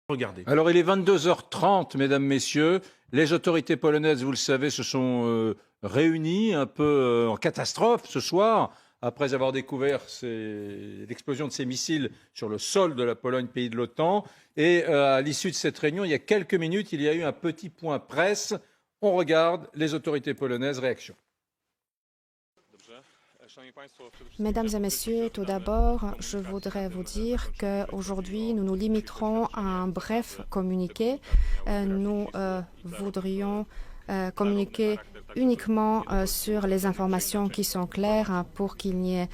Regardez. Alors, il est 22h30, mesdames, messieurs. Les autorités polonaises, vous le savez, se sont réunies un peu en catastrophe ce soir, après avoir découvert l'explosion de ces missiles sur le sol de la Pologne, pays de l'OTAN. Et à l'issue de cette réunion, il y a quelques minutes, il y a eu un petit point presse. On regarde les autorités polonaises, réaction. Mesdames et messieurs, tout d'abord, je voudrais vous dire qu'aujourd'hui, nous nous limiterons à un bref communiqué. Nous voudrions communiquer uniquement sur les informations qui sont claires pour qu'il n'y ait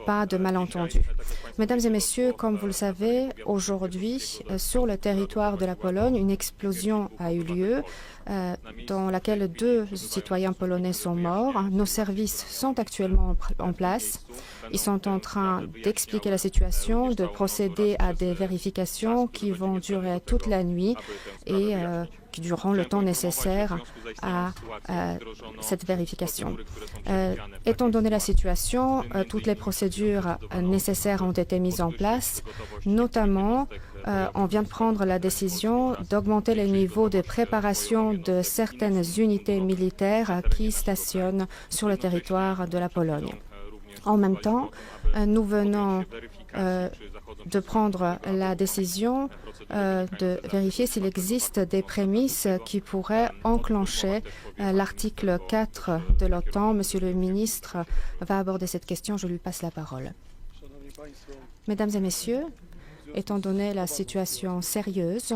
pas de malentendus. Mesdames et messieurs, comme vous le savez, aujourd'hui, sur le territoire de la Pologne, une explosion a eu lieu dans laquelle 2 citoyens polonais sont morts. Nos services sont actuellement en place. Ils sont en train d'expliquer la situation, de procéder à des vérifications qui vont durer toute la nuit et qui dureront le temps nécessaire à cette vérification. Étant donné la situation, toutes les procédures nécessaires ont été mises en place. Notamment, on vient de prendre la décision d'augmenter les niveaux de préparation de certaines unités militaires qui stationnent sur le territoire de la Pologne. En même temps, nous venons de prendre la décision de vérifier s'il existe des prémices qui pourraient enclencher l'article 4 de l'OTAN. Monsieur le ministre va aborder cette question. Je lui passe la parole. Mesdames et messieurs, étant donné la situation sérieuse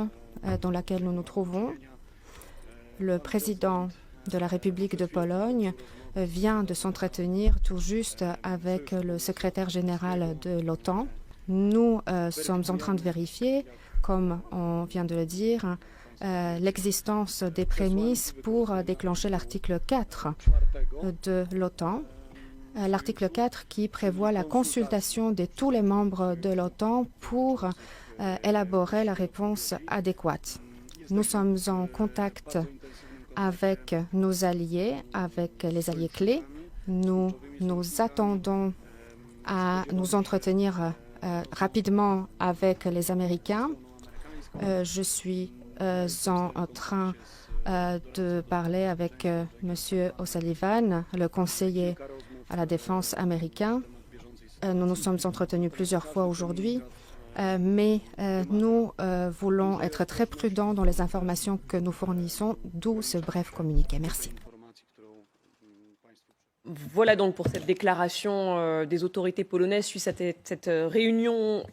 dans laquelle nous nous trouvons, le président de la République de Pologne vient de s'entretenir tout juste avec le secrétaire général de l'OTAN. Nous sommes en train de vérifier, comme on vient de le dire, l'existence des prémices pour déclencher l'article 4 de l'OTAN. L'article 4 qui prévoit la consultation de tous les membres de l'OTAN pour élaborer la réponse adéquate. Nous sommes en contact avec nos alliés, avec les alliés clés. Nous attendons à nous entretenir rapidement avec les Américains. Je suis en train de parler avec M. O'Sullivan, le conseiller à la défense américain. Nous nous sommes entretenus plusieurs fois aujourd'hui, mais nous voulons être très prudents dans les informations que nous fournissons, d'où ce bref communiqué. Merci. Voilà donc pour cette déclaration des autorités polonaises suite à cette réunion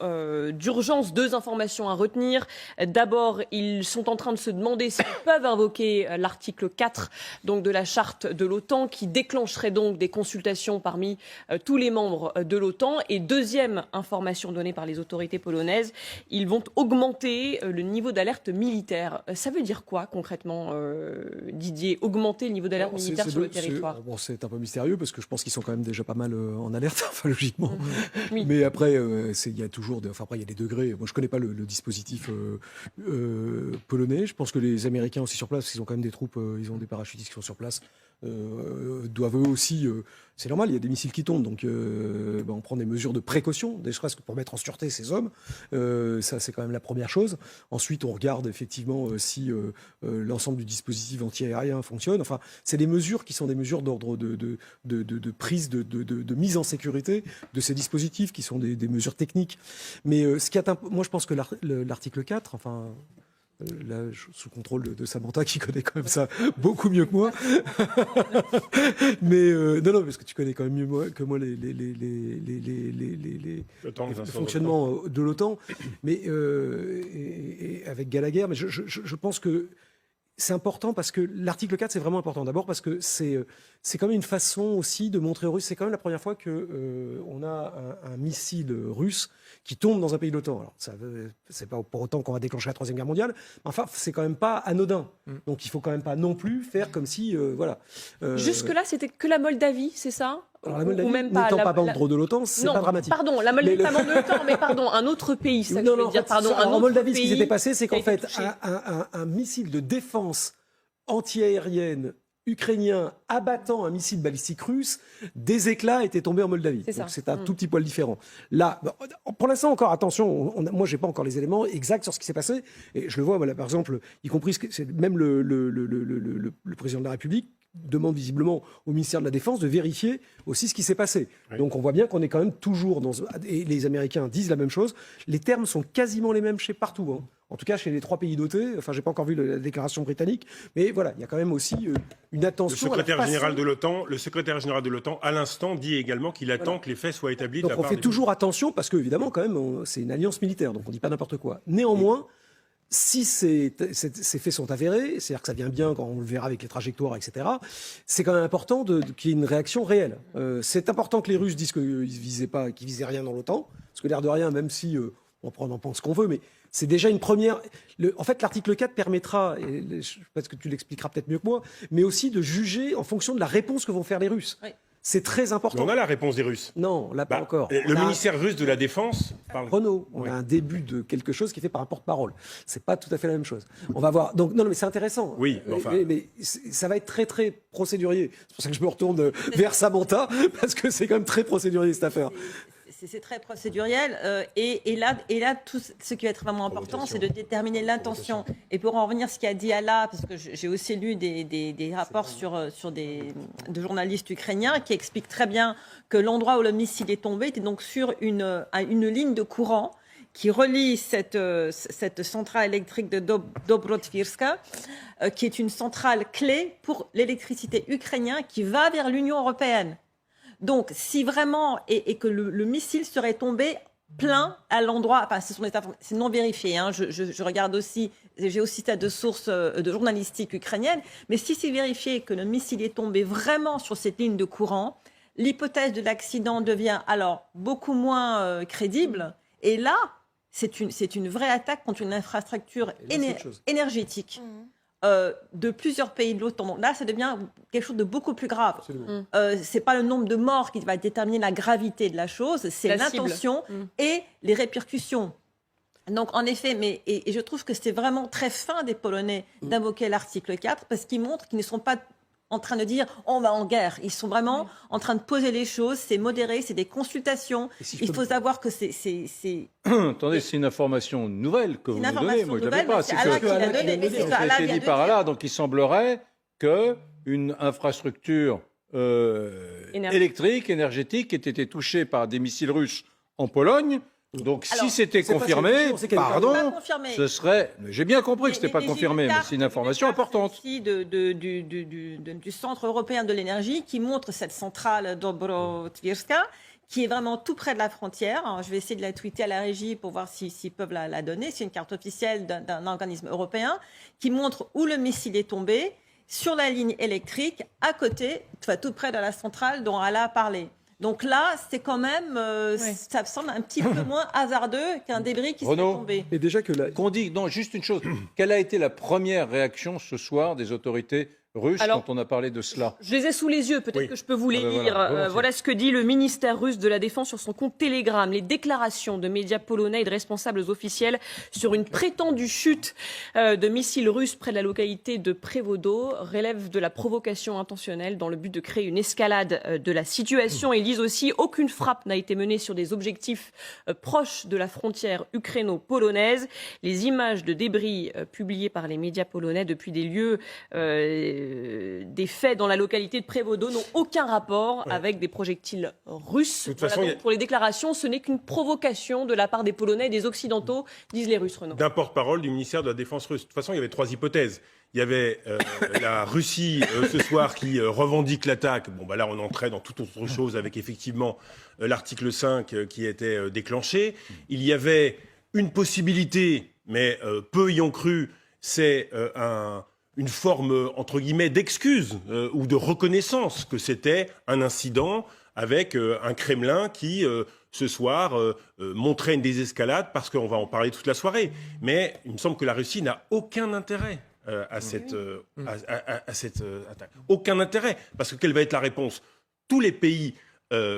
d'urgence. 2 informations à retenir. D'abord, ils sont en train de se demander s'ils peuvent invoquer l'article 4 donc, de la charte de l'OTAN qui déclencherait donc des consultations parmi tous les membres de l'OTAN. Et deuxième information donnée par les autorités polonaises, ils vont augmenter le niveau d'alerte militaire. Ça veut dire quoi concrètement, Didier, augmenter le niveau d'alerte militaire sur le territoire? C'est un peu mystérieux parce que je pense qu'ils sont quand même déjà pas mal en alerte, enfin, logiquement. Oui. Mais après, il y a toujours après, il y a des degrés. Moi, je connais pas le dispositif polonais. Je pense que les Américains aussi sur place, ils ont quand même des troupes, ils ont des parachutistes qui sont sur place, doivent eux aussi... c'est normal, il y a des missiles qui tombent, donc on prend des mesures de précaution, ne serait-ce que pour mettre en sûreté ces hommes. Ça, c'est quand même la première chose. Ensuite, on regarde effectivement si l'ensemble du dispositif antiaérien fonctionne. Enfin, c'est des mesures qui sont des mesures d'ordre de prise, de mise en sécurité de ces dispositifs, qui sont des mesures techniques. Mais moi, je pense que l'article 4, enfin... là, sous contrôle de Samantha, qui connaît quand même ça beaucoup mieux que moi. Mais non, parce que tu connais quand même mieux que moi le fonctionnement de l'OTAN. Mais et avec Gallagher, mais je pense que c'est important parce que l'article 4, c'est vraiment important. D'abord parce que c'est quand même une façon aussi de montrer aux Russes. C'est quand même la première fois qu'on a un missile russe qui tombe dans un pays de l'OTAN. Alors, c'est pas pour autant qu'on va déclencher la Troisième Guerre mondiale, mais enfin, c'est quand même pas anodin. Donc, il faut quand même pas non plus faire comme si, voilà. Jusque-là, c'était que la Moldavie, c'est ça? Alors, la Moldavie, ou même pas, n'étant pas membre de l'OTAN, c'est pas dramatique. Pardon, la Moldavie n'est pas membre de l'OTAN, mais pardon, un autre pays, ça que je veux dire. Pardon, en Moldavie, ce qui s'était passé, c'est qu'en fait, un missile de défense antiaérienne ukrainien abattant un missile balistique russe, des éclats étaient tombés en Moldavie. C'est ça. Donc c'est un tout petit poil différent. Là, pour l'instant encore, attention, moi j'ai pas encore les éléments exacts sur ce qui s'est passé. Et je le vois, voilà, par exemple, y compris même le président de la République demande visiblement au ministère de la Défense de vérifier aussi ce qui s'est passé. Oui. Donc on voit bien qu'on est quand même toujours dans... Et les Américains disent la même chose. Les termes sont quasiment les mêmes chez partout. Hein. En tout cas, chez les 3 pays dotés. Enfin, j'ai pas encore vu la déclaration britannique. Mais voilà, il y a quand même aussi une attention... Le secrétaire général de l'OTAN, à l'instant, dit également qu'il attend que les faits soient établis. Donc on fait toujours attention parce qu'évidemment, quand même, c'est une alliance militaire. Donc on dit pas n'importe quoi. Néanmoins... Si ces faits sont avérés, c'est-à-dire que ça vient bien quand on le verra avec les trajectoires, etc., c'est quand même important qu'il y ait une réaction réelle. C'est important que les Russes disent qu'ils visaient rien dans l'OTAN, parce que l'air de rien, même si on en pense ce qu'on veut, mais c'est déjà une première... En fait, l'article 4 permettra, et je pense que tu l'expliqueras peut-être mieux que moi, mais aussi de juger en fonction de la réponse que vont faire les Russes. Oui. C'est très important. Mais on a la réponse des Russes. Non, là pas encore. Le ministère russe de la Défense parle. Renaud, on a un début de quelque chose qui est fait par un porte-parole. C'est pas tout à fait la même chose. On va voir. Donc non, mais c'est intéressant. Oui, enfin. Mais ça va être très très procédurier. C'est pour ça que je me retourne vers Samantha parce que c'est quand même très procédurier cette affaire. C'est très procéduriel et là, tout ce qui va être vraiment important, c'est de déterminer l'intention. Et pour en revenir à ce qu'a dit Alla, parce que j'ai aussi lu des rapports de journalistes ukrainiens qui expliquent très bien que l'endroit où le missile est tombé était donc sur une ligne de courant qui relie cette centrale électrique de Dobrotvirska, qui est une centrale clé pour l'électricité ukrainienne qui va vers l'Union européenne. Donc, si vraiment, et que le missile serait tombé plein à l'endroit, enfin, c'est non vérifié, hein, je regarde aussi, j'ai aussi tas de sources de journalistique ukrainienne, mais si c'est vérifié que le missile est tombé vraiment sur cette ligne de courant, l'hypothèse de l'accident devient alors beaucoup moins crédible, et là, c'est une vraie attaque contre une infrastructure énergétique. De plusieurs pays de l'OTAN. Donc là, ça devient quelque chose de beaucoup plus grave. C'est pas le nombre de morts qui va déterminer la gravité de la chose, c'est l'intention et les répercussions. Donc en effet, et je trouve que c'est vraiment très fin des Polonais d'invoquer l'article 4 parce qu'ils montrent qu'ils ne sont pas en train de dire on va en guerre. Ils sont vraiment en train de poser les choses, c'est modéré, c'est des consultations. Il faut savoir que c'est... Attendez, c'est une information nouvelle que vous nous donnez. Moi, je ne l'avais pas. C'est Alla qui l'a donné. C'est ce qui a été dit par Alla. Donc, il semblerait qu'une infrastructure électrique, énergétique, ait été touchée par des missiles russes en Pologne. Donc, si c'était confirmé, pardon, ce serait... J'ai bien compris que ce n'était pas confirmé, mais c'est une information importante. Ici du Centre européen de l'énergie qui montre cette centrale Dobrotvirska, qui est vraiment tout près de la frontière. Alors, je vais essayer de la tweeter à la régie pour voir s'ils peuvent la donner. C'est une carte officielle d'un organisme européen qui montre où le missile est tombé, sur la ligne électrique, à côté, tout près de la centrale dont Alla a parlé. Donc là, c'est quand même, ça me semble un petit peu moins hasardeux qu'un débris qui serait tombé. Et déjà que qu'on dit, non, juste une chose. Quelle a été la première réaction ce soir des autorités russes quand on a parlé de cela? Je les ai sous les yeux, peut-être que je peux vous les lire. Voilà ce que dit le ministère russe de la Défense sur son compte Telegram. Les déclarations de médias polonais et de responsables officiels sur une prétendue chute de missiles russes près de la localité de Prévodo relèvent de la provocation intentionnelle dans le but de créer une escalade de la situation. Ils disent aussi aucune frappe n'a été menée sur des objectifs proches de la frontière ukraino-polonaise. Les images de débris publiées par les médias polonais depuis des lieux des faits dans la localité de Prévodo n'ont aucun rapport avec des projectiles russes. De toute façon, donc, pour les déclarations, ce n'est qu'une provocation de la part des Polonais et des Occidentaux, disent les Russes, Renaud. D'un porte-parole du ministère de la Défense russe. De toute façon, il y avait 3 hypothèses. Il y avait la Russie ce soir qui revendique l'attaque. Bon, là, on entrait dans toute autre chose avec effectivement l'article 5 qui était déclenché. Il y avait une possibilité, mais peu y ont cru, c'est une forme, entre guillemets, d'excuse ou de reconnaissance que c'était un incident avec un Kremlin qui, ce soir, montrait une désescalade parce qu'on va en parler toute la soirée. Mais il me semble que la Russie n'a aucun intérêt à cette attaque. Aucun intérêt. Parce que quelle va être la réponse? Tous les pays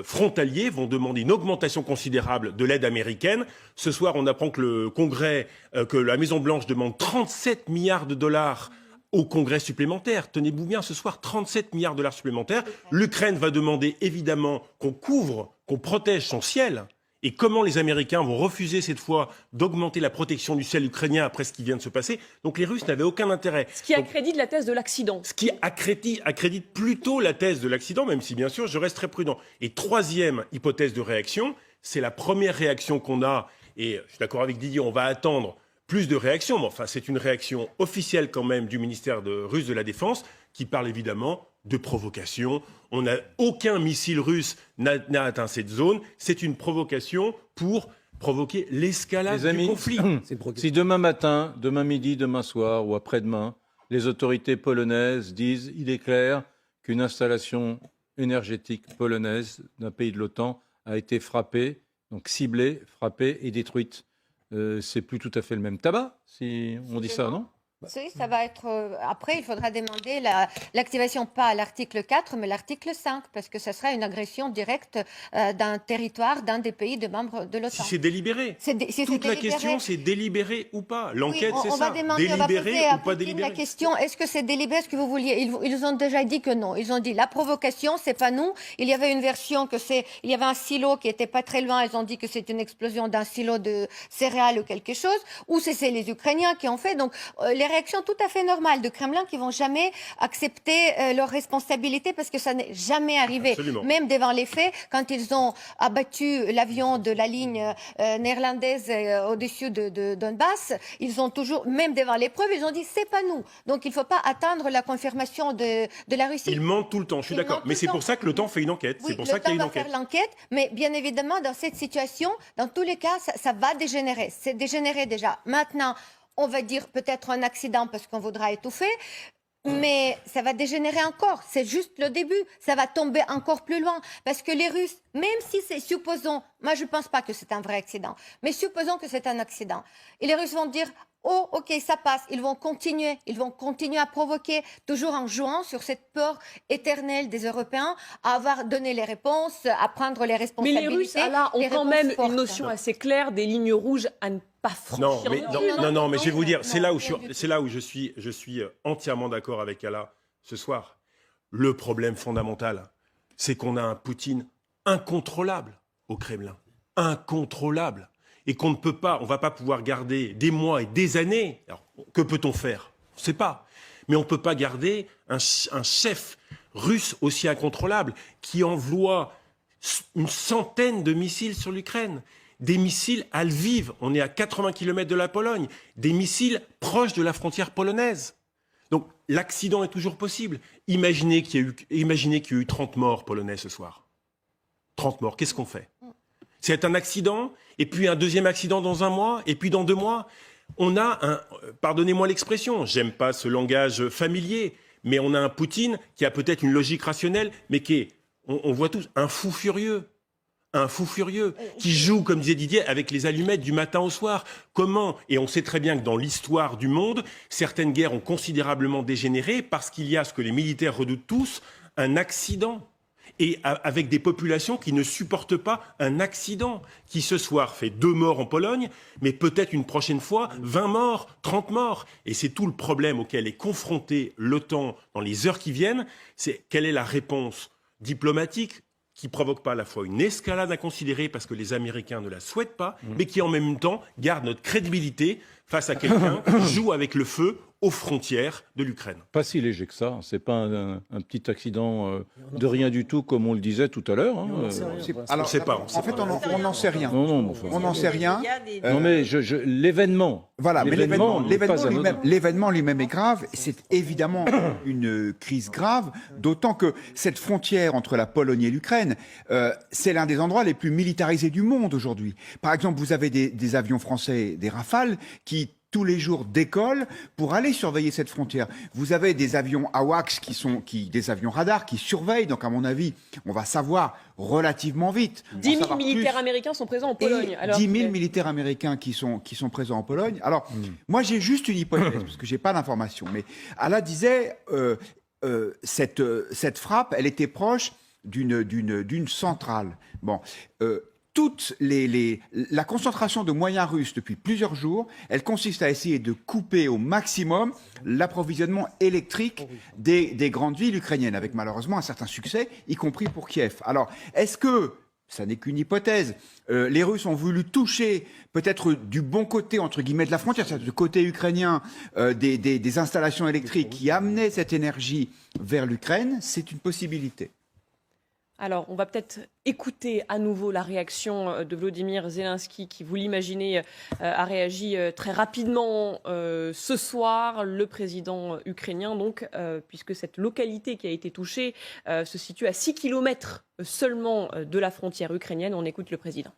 frontaliers vont demander une augmentation considérable de l'aide américaine. Ce soir, on apprend que le Congrès, que la Maison-Blanche demande 37 milliards de dollars au congrès supplémentaire. Tenez-vous bien, ce soir, 37 milliards de dollars supplémentaires. L'Ukraine va demander évidemment qu'on couvre, qu'on protège son ciel. Et comment les Américains vont refuser cette fois d'augmenter la protection du ciel ukrainien après ce qui vient de se passer. Donc les Russes n'avaient aucun intérêt. Ce qui accrédite la thèse de l'accident. Ce qui accrédite plutôt la thèse de l'accident, même si bien sûr je reste très prudent. Et troisième hypothèse de réaction, c'est la première réaction qu'on a, et je suis d'accord avec Didier, on va attendre plus de réactions, mais enfin c'est une réaction officielle quand même du ministère russe de la Défense, qui parle évidemment de provocation. Aucun missile russe n'a atteint cette zone. C'est une provocation pour provoquer l'escalade du conflit. Si demain matin, demain midi, demain soir ou après-demain, les autorités polonaises disent, il est clair qu'une installation énergétique polonaise d'un pays de l'OTAN a été frappée, donc ciblée, frappée et détruite, c'est plus tout à fait le même tabac, si on dit ça, non ? Oui, ça va être. Après, il faudra demander l'activation, pas à l'article 4, mais l'article 5, parce que ce sera une agression directe d'un territoire, d'un des pays de membres de l'OTAN. Si c'est délibéré. Toute la question, c'est délibéré ou pas. L'enquête, c'est ça. On va délibéré poser à ou pas Poutine délibéré. la question, est-ce que c'est délibéré, est-ce que vous vouliez ils ont déjà dit que non. Ils ont dit la provocation, c'est pas nous. Il y avait une version il y avait un silo qui était pas très loin. Ils ont dit que c'est une explosion d'un silo de céréales ou quelque chose. Ou c'est les Ukrainiens qui ont fait. Donc les réactions tout à fait normales de Kremlin qui vont jamais accepter leurs responsabilités parce que ça n'est jamais arrivé. Absolument. Même devant les faits, quand ils ont abattu l'avion de la ligne néerlandaise au-dessus de Donbass, ils ont toujours, même devant les preuves, ils ont dit c'est pas nous. Donc il ne faut pas attendre la confirmation de la Russie. Ils mentent tout le temps, je suis d'accord. Mais c'est pour ça que l'OTAN fait une enquête. Oui, c'est pour ça qu'il y a une enquête. Faire l'enquête, mais bien évidemment, dans cette situation, dans tous les cas, ça va dégénérer. C'est dégénéré déjà. Maintenant, on va dire peut-être un accident parce qu'on voudra étouffer, mais ça va dégénérer encore. C'est juste le début. Ça va tomber encore plus loin. Parce que les Russes, même si c'est, supposons, moi je ne pense pas que c'est un vrai accident, mais supposons que c'est un accident. Et les Russes vont dire, oh, ok, ça passe. Ils vont continuer à provoquer, toujours en jouant sur cette peur éternelle des Européens à avoir donné les réponses, à prendre les responsabilités. Mais les Russes, là, ont quand même une notion assez claire des lignes rouges à ne pas franchir. Non, mais je vais vous dire, c'est là où je suis entièrement d'accord avec Allah ce soir. Le problème fondamental, c'est qu'on a un Poutine incontrôlable au Kremlin. Incontrôlable. Et qu'on ne peut pas, on ne va pas pouvoir garder des mois et des années. Alors, que peut-on faire ? On ne sait pas. Mais on ne peut pas garder un chef russe aussi incontrôlable qui envoie une centaine de missiles sur l'Ukraine. Des missiles à Lviv, on est à 80 km de la Pologne. Des missiles proches de la frontière polonaise. Donc l'accident est toujours possible. Imaginez qu'il y a eu 30 morts polonais ce soir. 30 morts, qu'est-ce qu'on fait ? C'est un accident, et puis un deuxième accident dans un mois, et puis dans 2 mois. On a pardonnez-moi l'expression, j'aime pas ce langage familier, mais on a un Poutine qui a peut-être une logique rationnelle, mais qui est, on voit tous, un fou furieux, qui joue, comme disait Didier, avec les allumettes du matin au soir. Comment ? Et on sait très bien que dans l'histoire du monde, certaines guerres ont considérablement dégénéré parce qu'il y a ce que les militaires redoutent tous, un accident. Et avec des populations qui ne supportent pas un accident, qui ce soir fait 2 morts en Pologne, mais peut-être une prochaine fois 20 morts, 30 morts. Et c'est tout le problème auquel est confrontée l'OTAN dans les heures qui viennent, c'est quelle est la réponse diplomatique qui provoque pas à la fois une escalade inconsidérée parce que les Américains ne la souhaitent pas, mais qui en même temps garde notre crédibilité face à quelqu'un qui joue avec le feu aux frontières de l'Ukraine. Pas si léger que ça. C'est pas un petit accident de rien du tout, comme on le disait tout à l'heure. Hein. Alors, on sait pas. En fait, on n'en sait rien. Non, on n'en sait rien. Non, mais l'événement. Voilà, mais l'événement l'événement lui-même est grave. C'est évidemment une crise grave, d'autant que cette frontière entre la Pologne et l'Ukraine, c'est l'un des endroits les plus militarisés du monde aujourd'hui. Par exemple, vous avez des avions français, des Rafales, qui tous les jours décollent pour aller surveiller cette frontière. Vous avez des avions AWACS des avions radars qui surveillent. Donc, à mon avis, on va savoir relativement vite. 10 000 militaires américains sont présents en Pologne. Alors, 10 000 militaires américains qui sont présents en Pologne. Alors, moi, j'ai juste une hypothèse, parce que j'ai pas d'informations. Mais Allah disait, cette frappe, elle était proche d'une centrale. Bon, la concentration de moyens russes depuis plusieurs jours, elle consiste à essayer de couper au maximum l'approvisionnement électrique des grandes villes ukrainiennes, avec malheureusement un certain succès, y compris pour Kiev. Alors, est-ce que, ça n'est qu'une hypothèse, les Russes ont voulu toucher peut-être du bon côté, entre guillemets, de la frontière, c'est-à-dire du côté ukrainien, des installations électriques qui amenaient cette énergie vers l'Ukraine? C'est une possibilité. Alors, on va peut-être écouter à nouveau la réaction de Volodymyr Zelensky, qui, vous l'imaginez, a réagi très rapidement ce soir. Le président ukrainien, donc, puisque cette localité qui a été touchée se situe à 6 km seulement de la frontière ukrainienne. On écoute le président.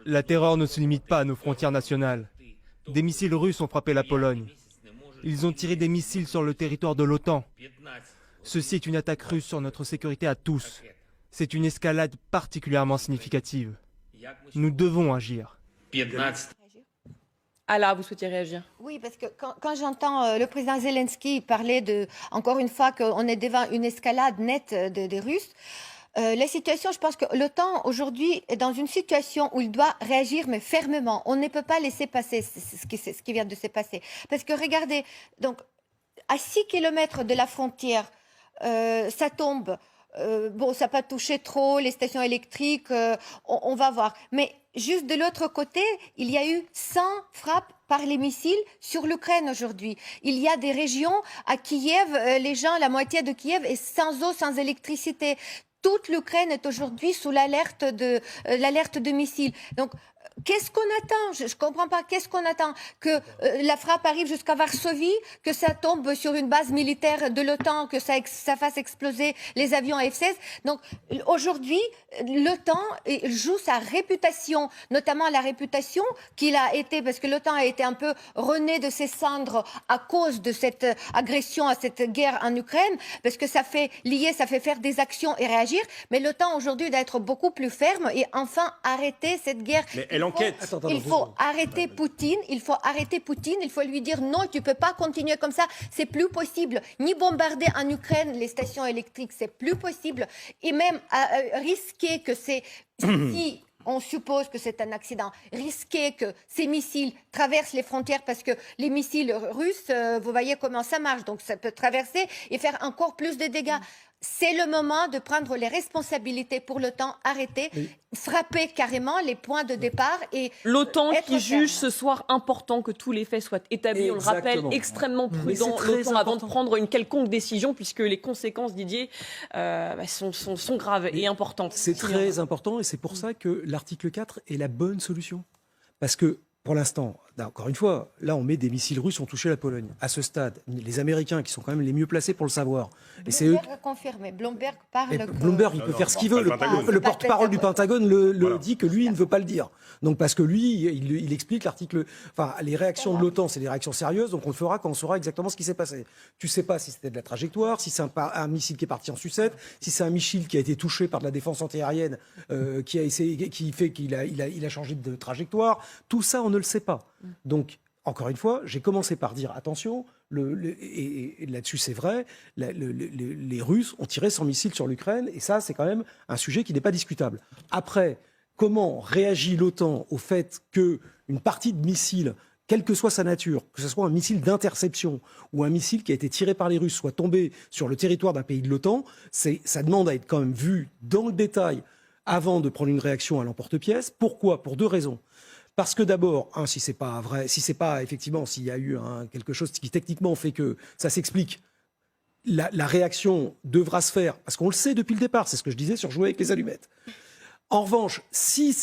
La terreur ne se limite pas à nos frontières nationales. Des missiles russes ont frappé la Pologne. Ils ont tiré des missiles sur le territoire de l'OTAN. Ceci est une attaque russe sur notre sécurité à tous. C'est une escalade particulièrement significative. Nous devons agir. Ala, vous souhaitiez réagir? Oui, parce que quand j'entends le président Zelensky parler encore une fois, qu'on est devant une escalade nette des Russes, la situation, je pense que l'OTAN aujourd'hui est dans une situation où il doit réagir, mais fermement. On ne peut pas laisser passer ce qui vient de se passer. Parce que regardez, donc, à 6 km de la frontière, ça tombe. Bon, ça n'a pas touché trop les stations électriques, on va voir. Mais juste de l'autre côté, il y a eu 100 frappes par les missiles sur l'Ukraine aujourd'hui. Il y a des régions à Kiev, les gens, la moitié de Kiev est sans eau, sans électricité. Toute l'Ukraine est aujourd'hui sous l'alerte de missiles. Donc, qu'est-ce qu'on attend? Je ne comprends pas. Qu'est-ce qu'on attend? Que la frappe arrive jusqu'à Varsovie, que ça tombe sur une base militaire de l'OTAN, que ça fasse exploser les avions F-16. Donc aujourd'hui, l'OTAN joue sa réputation, notamment la réputation qu'il a été, parce que l'OTAN a été un peu rené de ses cendres à cause de cette agression, à cette guerre en Ukraine, parce que ça fait faire des actions et réagir. Mais l'OTAN aujourd'hui doit être beaucoup plus ferme et enfin arrêter cette guerre. Mais elle enquête. Il faut arrêter Poutine, il faut lui dire non, tu peux pas continuer comme ça, c'est plus possible. Ni bombarder en Ukraine les stations électriques, c'est plus possible. Et même risquer que si on suppose que c'est un accident, risquer que ces missiles traversent les frontières, parce que les missiles russes, vous voyez comment ça marche, donc ça peut traverser et faire encore plus de dégâts. C'est le moment de prendre les responsabilités pour l'OTAN, arrêter, frapper carrément les points de départ. Et l'OTAN qui juge ce soir important que tous les faits soient établis. Exactement. On le rappelle, extrêmement prudent l'OTAN avant de prendre une quelconque décision, puisque les conséquences, Didier, sont graves et importantes. C'est très important et c'est pour ça que l'article 4 est la bonne solution. Parce que pour l'instant, encore une fois, là on met des missiles russes ont touché la Pologne. À ce stade, les Américains qui sont quand même les mieux placés pour le savoir. Et c'est eux. A confirmé. Bloomberg parle. Bloomberg, il peut faire ce qu'il veut. Le porte-parole du Pentagone le dit que lui, il ne veut pas le dire. Donc parce que lui, il explique l'article. Enfin, les réactions de l'OTAN, c'est des réactions sérieuses. Donc on le fera quand on saura exactement ce qui s'est passé. Tu sais pas si c'était de la trajectoire, si c'est un missile qui est parti en sucette, si c'est un missile qui a été touché par de la défense antiaérienne, qui fait qu'il a changé de trajectoire. Tout ça, on ne le sait pas. Donc, encore une fois, j'ai commencé par dire attention, et là-dessus c'est vrai, les Russes ont tiré 100 missiles sur l'Ukraine, et ça c'est quand même un sujet qui n'est pas discutable. Après, comment réagit l'OTAN au fait qu'une partie de missiles, quelle que soit sa nature, que ce soit un missile d'interception ou un missile qui a été tiré par les Russes, soit tombé sur le territoire d'un pays de l'OTAN, ça demande à être quand même vu dans le détail avant de prendre une réaction à l'emporte-pièce. Pourquoi? Pour deux raisons. Parce que d'abord, si c'est pas vrai, si c'est pas effectivement, s'il y a eu quelque chose qui techniquement fait que ça s'explique, la réaction devra se faire, parce qu'on le sait depuis le départ, c'est ce que je disais sur jouer avec les allumettes. En revanche, si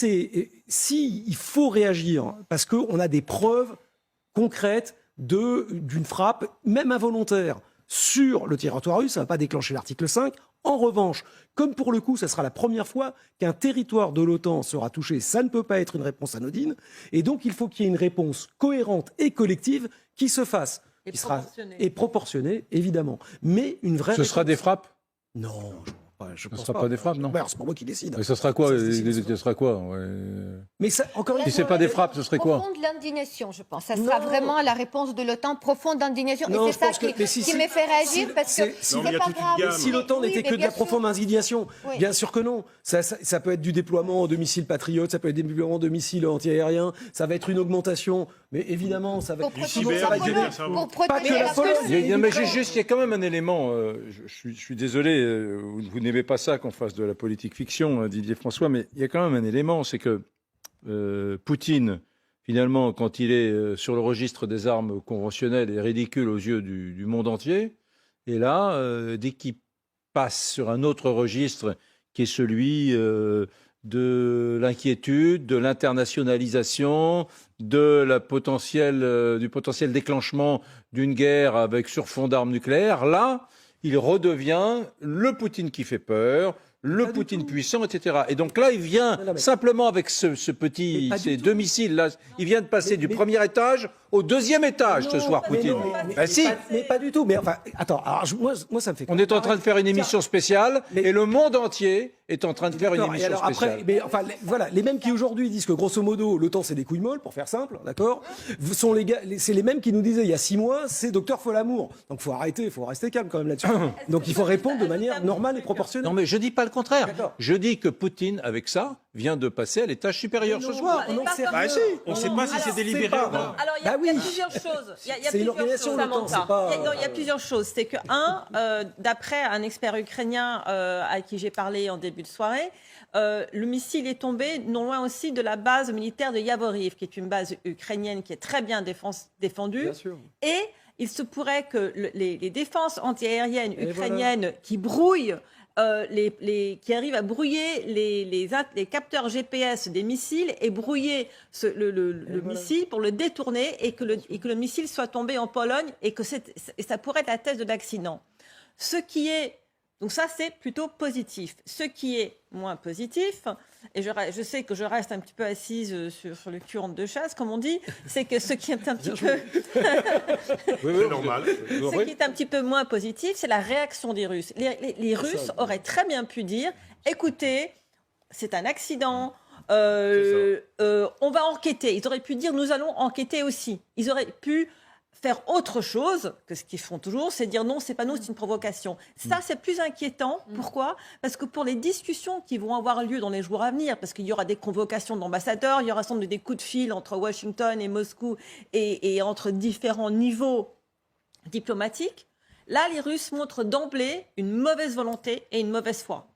il faut réagir, parce qu'on a des preuves concrètes d'une frappe, même involontaire, sur le territoire russe, ça ne va pas déclencher l'article 5. En revanche, comme pour le coup, ça sera la première fois qu'un territoire de l'OTAN sera touché, ça ne peut pas être une réponse anodine. Et donc, il faut qu'il y ait une réponse cohérente et collective qui se fasse. Et proportionnée, évidemment. Mais une vraie Ce sera des frappes? Non, je ne Je Ce pense ne sera pas des frappes, non? Ouais, c'est pas moi qui décide. Mais ce sera quoi? Ça se décide. Ce sera quoi? Ouais. Mais ça, encore une Si fois, c'est pas des frappes, ce serait quoi? Profonde indignation, je pense. Ça Non. sera vraiment la réponse de l'OTAN, profonde indignation. Non, Et je c'est ça pense que- mais si- qui me fait réagir parce que si- Non, mais il y c'est a pas toute une grave. gamme. Si l'OTAN Oui, n'était mais que de bien la sûr. profonde indignation, Oui. bien sûr que non. Ça peut être du déploiement de missiles patriotes, ça peut être des déploiements de missiles antiaériens, ça va être une augmentation. Mais évidemment, ça va Pour être protéger cyber, la ça va Pologne, être ça va. pour Pas protéger que la la Pologne. Pologne. Mais il y a quand même un élément, je suis désolé, vous n'aimez pas ça qu'on fasse de la politique fiction, Didier François, mais il y a quand même un élément, c'est que Poutine, finalement, quand il est sur le registre des armes conventionnelles, est ridicule aux yeux du monde entier. Et là, dès qu'il passe sur un autre registre, qui est celui de l'inquiétude, de l'internationalisation, du potentiel déclenchement d'une guerre sur fond d'armes nucléaires, là, il redevient le Poutine qui fait peur, le Poutine puissant, etc. Et donc là, il vient Non, mais- simplement avec ces deux missiles, là, il vient de passer du premier étage au deuxième étage ce soir, Mais Poutine. non, Ben si, mais pas du tout. Mais enfin, attends, alors, moi, ça me fait. on est en train de faire une émission spéciale Mais- et le monde entier est en train de faire une D'accord, et émission alors spéciale. après, mais enfin, voilà, les mêmes qui aujourd'hui disent que grosso modo, l'OTAN c'est des couilles molles, pour faire simple, d'accord, sont c'est les mêmes qui nous disaient il y a 6 mois, c'est Docteur Folamour. Donc faut arrêter, faut rester calme quand même là-dessus. Donc il faut répondre de manière normale et proportionnelle. Non, mais je dis pas le contraire. D'accord. Je dis que Poutine, avec ça, vient de passer à l'étage supérieur ce soir. on en sait Bah rien. si, on ne sait pas si c'est délibéré pas. ou pas. Alors, il y a, Bah oui. il y a plusieurs choses. Il y a C'est une plusieurs organisation, choses, l'OTAN, Samantha. c'est pas- Il y a plusieurs choses. C'est que, d'après un expert ukrainien à qui j'ai parlé en début de soirée, le missile est tombé non loin aussi de la base militaire de Yavoriv, qui est une base ukrainienne qui est très bien défendue. Bien sûr. Et il se pourrait que les défenses antiaériennes Et ukrainiennes qui brouillent, qui arrivent à brouiller les capteurs GPS des missiles et brouiller le missile pour le détourner et que le missile soit tombé en Pologne et ça pourrait être la thèse de l'accident. Donc ça, c'est plutôt positif. Ce qui est moins positif, et je sais que je reste un petit peu assise sur le cul entre deux chaises, comme on dit, c'est que ce qui est un petit peu... C'est normal. Ce qui est un petit peu moins positif, c'est la réaction des Russes. Les Russes auraient très bien pu dire, écoutez, c'est un accident, on va enquêter. Ils auraient pu dire, nous allons enquêter aussi. Ils auraient pu faire autre chose que ce qu'ils font toujours, c'est dire non, c'est pas nous, c'est une provocation. Ça, c'est plus inquiétant. Pourquoi ? Parce que pour les discussions qui vont avoir lieu dans les jours à venir, parce qu'il y aura des convocations d'ambassadeurs, il y aura sans doute des coups de fil entre Washington et Moscou et entre différents niveaux diplomatiques, là, les Russes montrent d'emblée une mauvaise volonté et une mauvaise foi.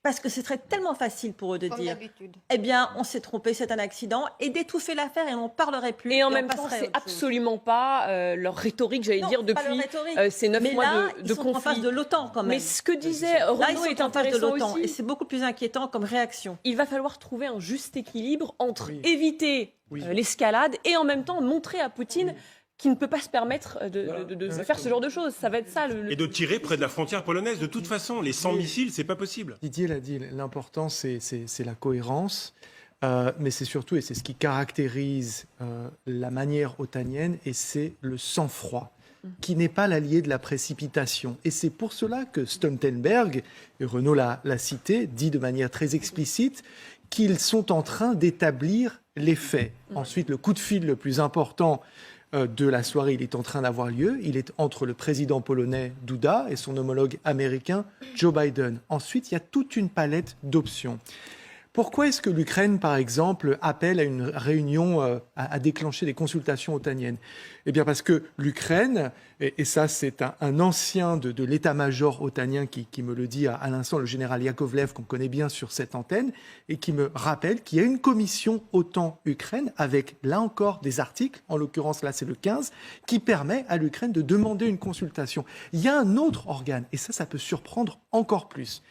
Parce que ce serait tellement facile pour eux de Comme dire d'habitude. eh bien, on s'est trompé, c'est un accident, et d'étouffer l'affaire et on n'en parlerait plus. Et en on même temps, passerait à c'est autre chose. absolument pas leur rhétorique, j'allais Non, dire, c'est pas leur depuis rhétorique. ces 9 Mais mois là, de ils sont en face conflit. de l'OTAN quand même. Mais ce que disait Là, ils Renaud sont est en face de intéressant l'OTAN, et aussi. c'est beaucoup plus inquiétant comme réaction. Il va falloir trouver un juste équilibre entre éviter l'escalade et en même temps montrer à Poutine qu'il ne peut pas se permettre de faire ce genre de choses. Ça va être ça le Et de tirer près de la frontière polonaise. De toute façon, les 100 missiles, c'est pas possible. Didier l'a dit, l'important c'est la cohérence, mais c'est surtout, et c'est ce qui caractérise la manière otanienne, et c'est le sang-froid, qui n'est pas l'allié de la précipitation. Et c'est pour cela que Stoltenberg, et Renaud l'a cité, dit de manière très explicite qu'ils sont en train d'établir les faits. Ensuite, le coup de fil le plus important de la soirée, il est en train d'avoir lieu. Il est entre le président polonais Duda et son homologue américain Joe Biden. Ensuite, il y a toute une palette d'options. Pourquoi est-ce que l'Ukraine, par exemple, appelle à une réunion, à déclencher des consultations otaniennes ? Eh bien parce que l'Ukraine, et ça c'est un ancien de l'état-major otanien qui me le dit à l'instant, le général Yakovlev, qu'on connaît bien sur cette antenne, et qui me rappelle qu'il y a une commission OTAN-Ukraine avec, là encore, des articles, en l'occurrence là c'est le 15, qui permet à l'Ukraine de demander une consultation. Il y a un autre organe, et ça peut surprendre encore plus,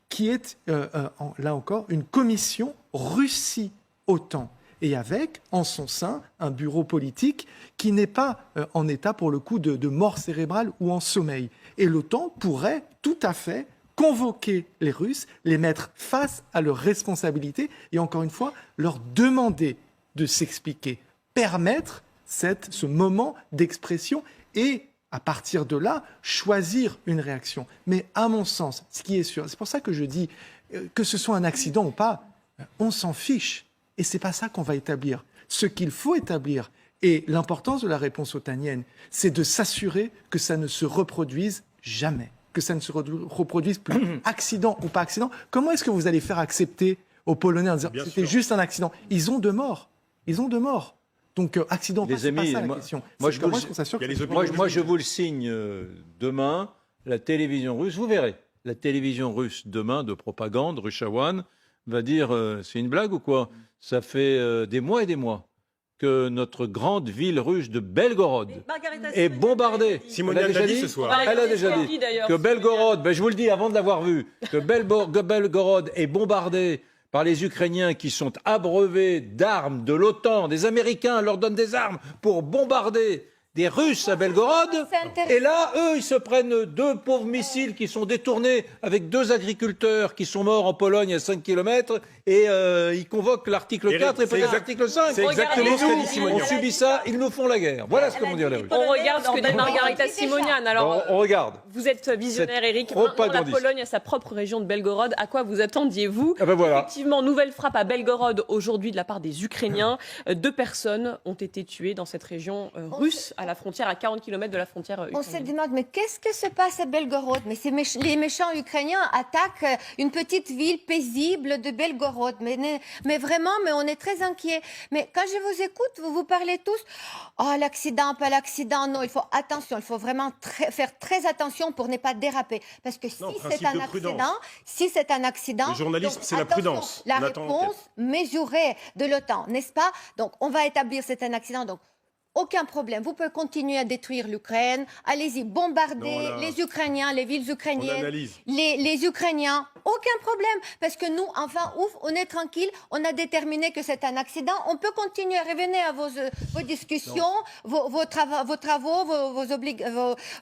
qui est, là encore, une commission Russie-OTAN, et avec, en son sein, un bureau politique qui n'est pas en état, pour le coup, de mort cérébrale ou en sommeil. Et l'OTAN pourrait tout à fait convoquer les Russes, les mettre face à leurs responsabilités, et encore une fois, leur demander de s'expliquer, permettre ce moment d'expression et à partir de là, choisir une réaction. Mais à mon sens, ce qui est sûr, c'est pour ça que je dis que ce soit un accident ou pas, on s'en fiche. Et c'est pas ça qu'on va établir. Ce qu'il faut établir, et l'importance de la réponse otanienne, c'est de s'assurer que ça ne se reproduise jamais, que ça ne se reproduise plus, accident ou pas accident. Comment est-ce que vous allez faire accepter aux Polonais en disant Bien c'était sûr. juste un accident? Ils ont deux morts. Ils ont deux morts. Donc, accident, Les c'est pas amis, ça la moi- question. moi, C'est je comment vous- est-ce qu'on s'assure il y a que les ça se opinions Moi, je vous le signe demain, la télévision russe, vous verrez, la télévision russe demain de propagande, Russia One, va dire c'est une blague ou quoi? Ça fait des mois et des mois que notre grande ville russe de Belgorod est bombardée. Simonian Elle a l'a déjà dit ce soir. Elle a déjà dit d'ailleurs. que Belgorod, ben, je vous le dis avant de l'avoir vu, que Belgorod est bombardée par les Ukrainiens qui sont abreuvés d'armes de l'OTAN. Des Américains leur donnent des armes pour bombarder des Russes à Belgorod. C'est intéressant. Et là, eux, ils se prennent deux pauvres missiles qui sont détournés avec deux agriculteurs qui sont morts en Pologne à 5 km et ils convoquent l'article Eric, 4 et c'est peut-être exact- l'article 5. c'est exactement ce qu'a dit On Simonian. subit ça, ils nous font la guerre. Voilà ce que vont dire les Russes. On regarde ce que dit Margarita Déjà. Simonian. Alors, On regarde. vous êtes visionnaire, Cette Eric. Maintenant, la propagandiste. Pologne a sa propre région de Belgorod. À quoi vous attendiez-vous? Ah ben voilà. Effectivement, nouvelle frappe à Belgorod aujourd'hui de la part des Ukrainiens. 2 personnes ont été tuées dans cette région russe, à la frontière, à 40 km de la frontière On se ukrainienne. demande, mais qu'est-ce que se passe à Belgorod? Mais les méchants ukrainiens attaquent une petite ville paisible de Belgorod. Mais vraiment, mais on est très inquiets. Mais quand je vous écoute, vous parlez tous, oh, l'accident, pas l'accident. Non, il faut attention, il faut vraiment faire très attention pour ne pas déraper. Parce que si Non, c'est principe un de accident, Le journalisme, donc, c'est la attention, prudence. La On attend réponse mesurée de l'OTAN, n'est-ce pas? Donc, on va établir c'est un accident. Donc, aucun problème. Vous pouvez continuer à détruire l'Ukraine. Allez-y, bombardez Non, là, les Ukrainiens, les villes On ukrainiennes, analyse. les Ukrainiens. Aucun problème. Parce que nous, enfin, ouf, on est tranquille. On a déterminé que c'est un accident. On peut continuer à revenir à vos discussions, vos travaux,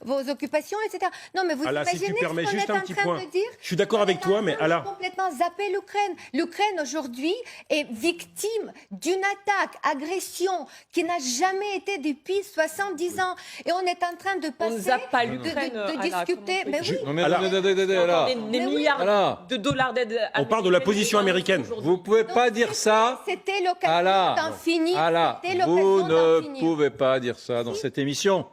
vos occupations, etc. Non, mais vous Ala, si tu imaginez permets ce qu'on juste est un en petit train point. de dire? Je suis d'accord avec toi, mais Ala, Complètement zapper l'Ukraine. L'Ukraine aujourd'hui est victime d'une attaque, agression qui n'a jamais été depuis 70 ans. Et on est en train de On passer, ne zappe pas de l'Ukraine. discuter. Mais oui, Non mais Alors- attendez, Encore là. des Mais oui. milliards Voilà. de dollars d'aide. On parle de la position américaine. Vous pouvez pas dire ça. c'était l'occasion Ala, d'en finir. Ala, C'était vous l'occasion ne d'en finir. pouvez pas dire ça dans cette émission.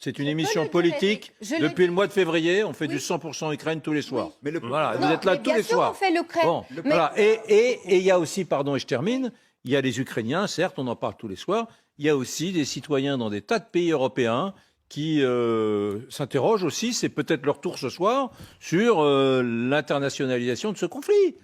C'est une Je peux émission le dire, politique. Eric. Je le Depuis le dis. mois de février, on fait Oui. du 100% Ukraine tous les soirs. Mais le- Voilà, Non, vous êtes là mais tous bien les sûr, soirs. on fait l'Ukraine. Bon, Mais- voilà. Et il y a aussi, pardon, et je termine, il y a les Ukrainiens, certes, on en parle tous les soirs. Il y a aussi des citoyens dans des tas de pays européens qui s'interrogent aussi, c'est peut-être leur tour ce soir, sur l'internationalisation de ce conflit.